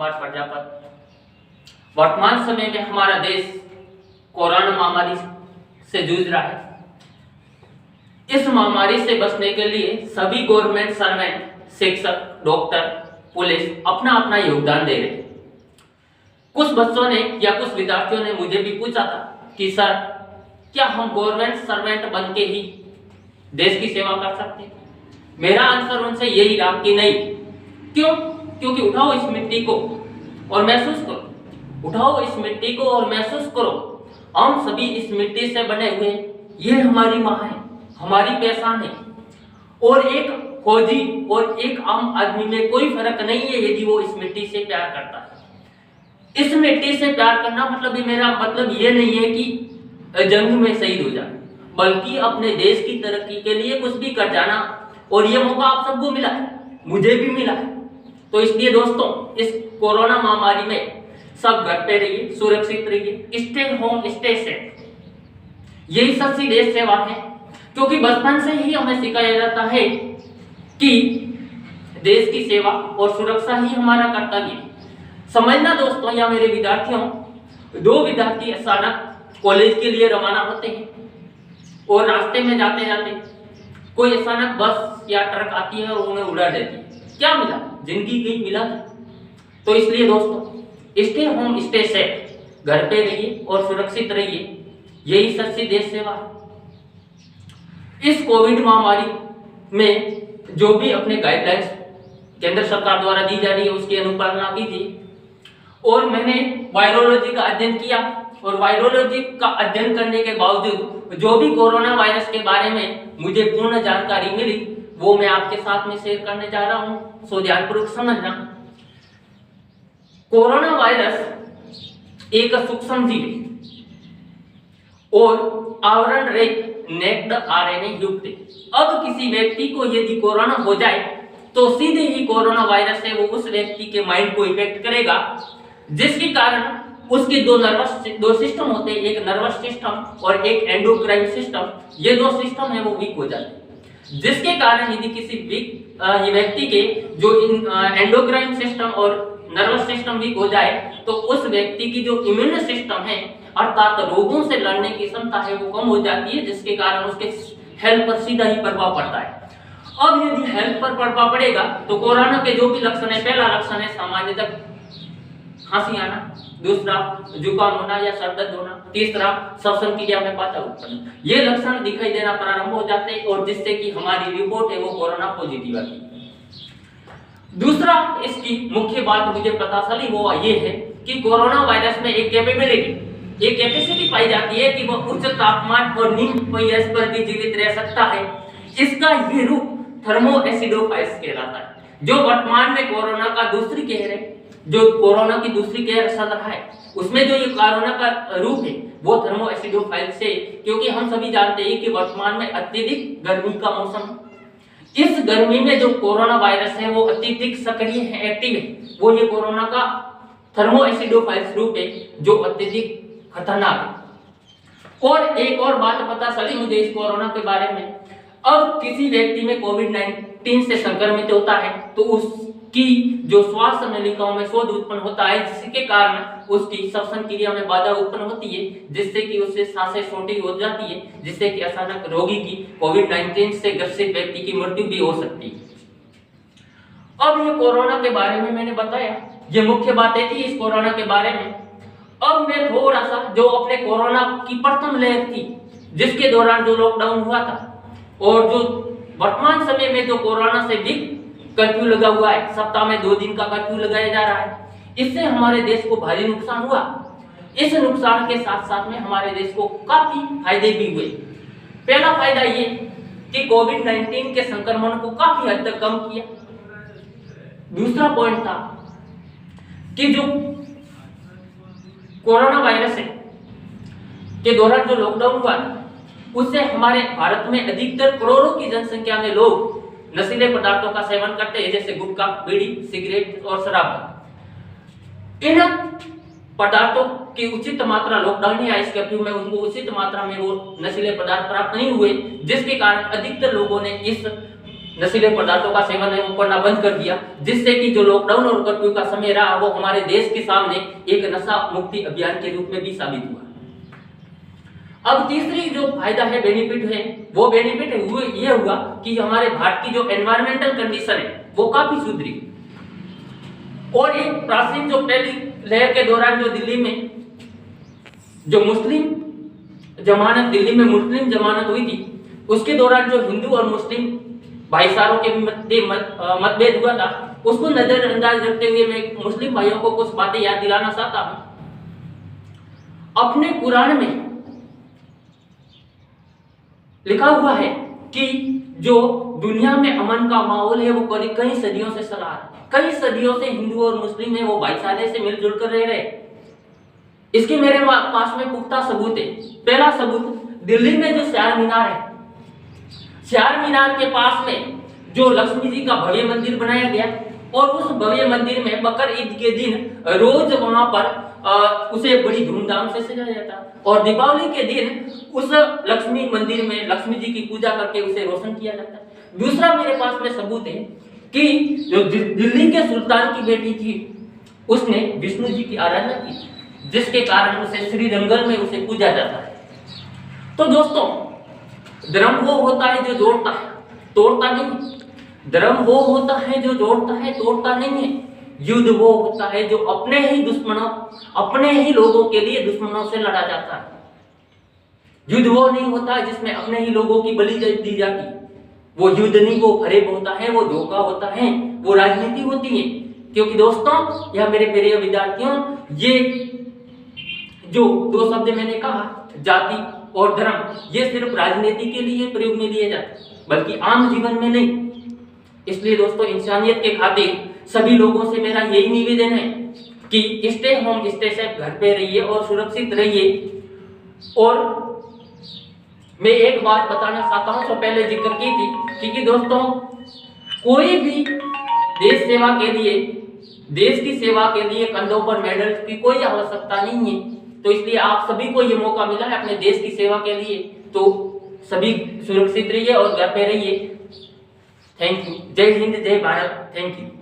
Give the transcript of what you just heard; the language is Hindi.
कुमार प्रजापति। वर्तमान समय में हमारा देश कोरोना महामारी से जूझ रहा है। इस महामारी से बचने के लिए सभी गवर्नमेंट सर्वेंट, शिक्षक, डॉक्टर, पुलिस अपना अपना योगदान दे रहे हैं। कुछ बच्चों ने या कुछ विद्यार्थियों ने मुझे भी पूछा था कि सर, क्या हम गवर्नमेंट सर्वेंट बन के ही देश की सेवा कर सकते हैं? मेरा आंसर उनसे यही रहा कि नहीं। क्यों? क्योंकि उठाओ इस मिट्टी को और महसूस करो, उठाओ इस मिट्टी को और महसूस करो, हम सभी इस मिट्टी से बने हुए हैं। ये हमारी माँ है, हमारी पहचान है। और एक फौजी और एक आम आदमी में कोई फर्क नहीं है यदि वो इस मिट्टी से प्यार करता है। इस मिट्टी से प्यार करना मतलब भी मेरा मतलब ये नहीं है कि जंग में शहीद हो जाए, बल्कि अपने देश की तरक्की के लिए कुछ भी कर जाना। और ये मौका आप सबको मिला है, मुझे भी मिला है। तो इसलिए दोस्तों, इस कोरोना महामारी में सब घर पे रहिए, सुरक्षित रहिए, स्टे होम स्टे सेफ। यही सच्ची देश सेवा है, क्योंकि बचपन से ही हमें सिखाया जाता है कि देश की सेवा और सुरक्षा ही हमारा कर्तव्य है। समझना दोस्तों या मेरे विद्यार्थियों, 2 विद्यार्थी अचानक कॉलेज के लिए रवाना होते हैं और रास्ते में जाते जाते कोई अचानक बस या ट्रक आती है और उन्हें उड़ा देती है। क्या मिला? जिंदगी गई, मिला। तो इसलिए दोस्तों, स्टे होम स्टे सेफ, घर पे रहिए और सुरक्षित रहिए। यही सच्ची देश सेवा है। इस कोविड महामारी में जो भी अपने गाइडलाइंस केंद्र सरकार द्वारा दी जा रही है उसकी अनुपालना कीजिए। और मैंने वायरोलॉजी का अध्ययन किया और वायरोलॉजी का अध्ययन करने के बावजूद जो भी कोरोना वायरस के बारे में मुझे पूर्ण जानकारी मिली वो मैं आपके साथ में शेयर करने जा रहा हूं। सो ध्यानपूर्वक समझना। कोरोना वायरस एक सूक्ष्म जीव है और आवरण रहित नेक्ड आरएनए युक्त है। अब किसी व्यक्ति को यदि कोरोना हो जाए तो सीधे ही कोरोना वायरस है वो उस व्यक्ति के माइंड को इफेक्ट करेगा, जिसके कारण उसके दो सिस्टम होते हैं, एक नर्वस सिस्टम और एक एंडोक्राइन सिस्टम। ये 2 सिस्टम है वो वीक हो जाते हैं, जिसके कारण यदि किसी व्यक्ति के जो एंडोक्राइन सिस्टम और नर्वस सिस्टम वीक हो जाए तो उस व्यक्ति की जो इम्यून सिस्टम है अर्थात रोगों से लड़ने की क्षमता है वो कम हो जाती है, जिसके कारण उसके हेल्थ पर सीधा ही प्रभाव पड़ता है। अब यदि हेल्थ पर प्रभाव पड़ेगा तो कोरोना के जो भी लक्षण है, पहला लक्षण है सामान्यतः खांसी आना, दूसरा जुकाम होना या सर दर्द होना, तीसरा श्वसन क्रिया में बाधा उत्पन्न। ये लक्षण दिखाई देना प्रारंभ हो जाते हैं और जिससे कि हमारी रिपोर्ट है वो कोरोना पॉजिटिव आती है। दूसरा इसकी मुख्य बात मुझे पता चली वो ये है कि कोरोना वायरस में एक कैपेसिटी पाई जाती है कि वह उच्च तापमान और निम्न pH पर भी जीवित रह सकता है। इसका ये रूप थर्मोएसिडोफाइल्स कहलाता है, जो वर्तमान में कोरोना का दूसरी कहर है, जो कोरोना की दूसरी कहर चल रहा है उसमें जो ये कोरोना का रूप है वो थर्मोएसिडोफाइल्स है। क्योंकि हम सभी जानते हैं कि वर्तमान में अत्यधिक गर्मी का मौसम है। इस गर्मी में जो कोरोना वायरस है वो अत्यधिक सक्रिय है, एक्टिव है। वो ये कोरोना का थर्मोएसिडोफाइल्स रूप है जो अत्यधिक खतरनाक है। और एक और बात पता चली मुझे इस कोरोना के बारे में, अब किसी व्यक्ति में कोविड-19 से संक्रमित होता है तो उसकी जो श्वास नलिकाओं में शोथ उत्पन्न होता है, जिसके कारण उसकी श्वसन क्रिया में बाधा उत्पन्न होती है, जिससे कि उससे सांसें छोटी हो जाती है, जिससे कि अचानक रोगी की कोविड-19 से ग्रसित व्यक्ति की मृत्यु भी हो सकती है। अब ये कोरोना के बारे में मैंने बताया, ये मुख्य बातें थी इस कोरोना के बारे में। अब मैं थोड़ा सा जो अपने कोरोना की प्रथम लहर थी जिसके दौरान जो लॉकडाउन हुआ था और जो वर्तमान समय में जो कोरोना से भी कर्फ्यू लगा हुआ है, सप्ताह में 2 दिन का कर्फ्यू लगाया जा रहा है, इससे हमारे देश को भारी नुकसान हुआ। इस नुकसान के साथ साथ में हमारे देश को काफी फायदे भी हुए। पहला फायदा ये कि कोविड-19 के संक्रमण को काफी हद तक कम किया। दूसरा पॉइंट था कि जो कोरोना वायरस है के दौरान जो लॉकडाउन हुआ उससे हमारे भारत में अधिकतर करोड़ों की जनसंख्या में लोग नशीले पदार्थों का सेवन करते हैं, जैसे गुटखा, बीड़ी, सिगरेट और शराब। इन पदार्थों की उचित मात्रा लॉकडाउन या इस कर्फ्यू में उनको उचित मात्रा में वो नशीले पदार्थ प्राप्त नहीं हुए, जिसके कारण अधिकतर लोगों ने इस नशीले पदार्थों का सेवन है वो करना बंद कर दिया, जिससे कि जो लॉकडाउन और कर्फ्यू का समय रहा वो हमारे देश के सामने एक नशा मुक्ति अभियान के रूप में भी साबित हुआ। अब तीसरी जो फायदा है, बेनिफिट है, वो बेनिफिट ये हुआ कि हमारे भारत की जो एनवायरमेंटल कंडीशन है वो काफी सुधरी। और एक प्राचीन जो पहली लहर के दौरान जो दिल्ली में जो मुस्लिम जमानत हुई थी, उसके दौरान जो हिंदू और मुस्लिम भाईचारों के मध्य मतभेद हुआ था, उसको नजरअंदाज रखते हुए मैं मुस्लिम भाइयों को कुछ बातें याद दिलाना चाहता हूं। अपने कुरान में लिखा हुआ है कि जो दुनिया में अमन का माहौल है वो करीब कई सदियों से चला रहा है। कई सदियों से हिंदू और मुस्लिम है वो भाईचारे से मिलजुल कर रह रहे। इसके मेरे पास में पुख्ता सबूत है। पहला सबूत, दिल्ली में जो चार मीनार है, चार मीनार के पास में जो लक्ष्मी जी का भव्य मंदिर बनाया गया, और उस भव्य मंदिर में बकर ईद के दिन रोज वहां पर उसे बड़ी धूमधाम से सजाया जाता है, और दीपावली के दिन उस लक्ष्मी मंदिर में लक्ष्मी जी की पूजा करके उसे रोशन किया जाता है। दूसरा मेरे पास में सबूत है कि जो दिल्ली के सुल्तान की बेटी थी, उसने विष्णु जी की आराधना की, जिसके कारण उसे श्रीरंगल में उसे पूजा जाता है। तो दोस्तों, धर्म वो होता है जो जोड़ता है, तोड़ता नहीं। धर्म वो होता है जो जोड़ता है, तोड़ता नहीं है। युद्ध वो होता है जो अपने ही दुश्मनों, अपने ही लोगों के लिए दुश्मनों से लड़ा जाता है। युद्ध वो नहीं होता जिसमें अपने ही लोगों की बलि दी जाती है। वो युद्ध नहीं, वो फरेब होता है, वो धोखा होता है, वो राजनीति होती है। क्योंकि दोस्तों, यह मेरे प्रिय विद्यार्थियों, ये जो दो शब्द मैंने कहा, जाति और धर्म, ये सिर्फ राजनीति के लिए प्रयोग में लिए जाते हैं, बल्कि आम जीवन में नहीं। इसलिए दोस्तों, इंसानियत के खातिर सभी लोगों से मेरा यही निवेदन है कि स्टे होम, स्टे सेफ, घर पे रहिए और सुरक्षित रहिए। और मैं एक बात बताना चाहता हूं, जो पहले जिक्र की थी कि दोस्तों, कोई भी देश सेवा के लिए, देश की सेवा के लिए कंधों पर मेडल की कोई आवश्यकता नहीं है। तो इसलिए आप सभी को ये मौका मिला है अपने देश की सेवा के लिए, तो सभी सुरक्षित रहिए और घर पे रहिए। Thank you. जय हिंद, जय भारत। Thank you.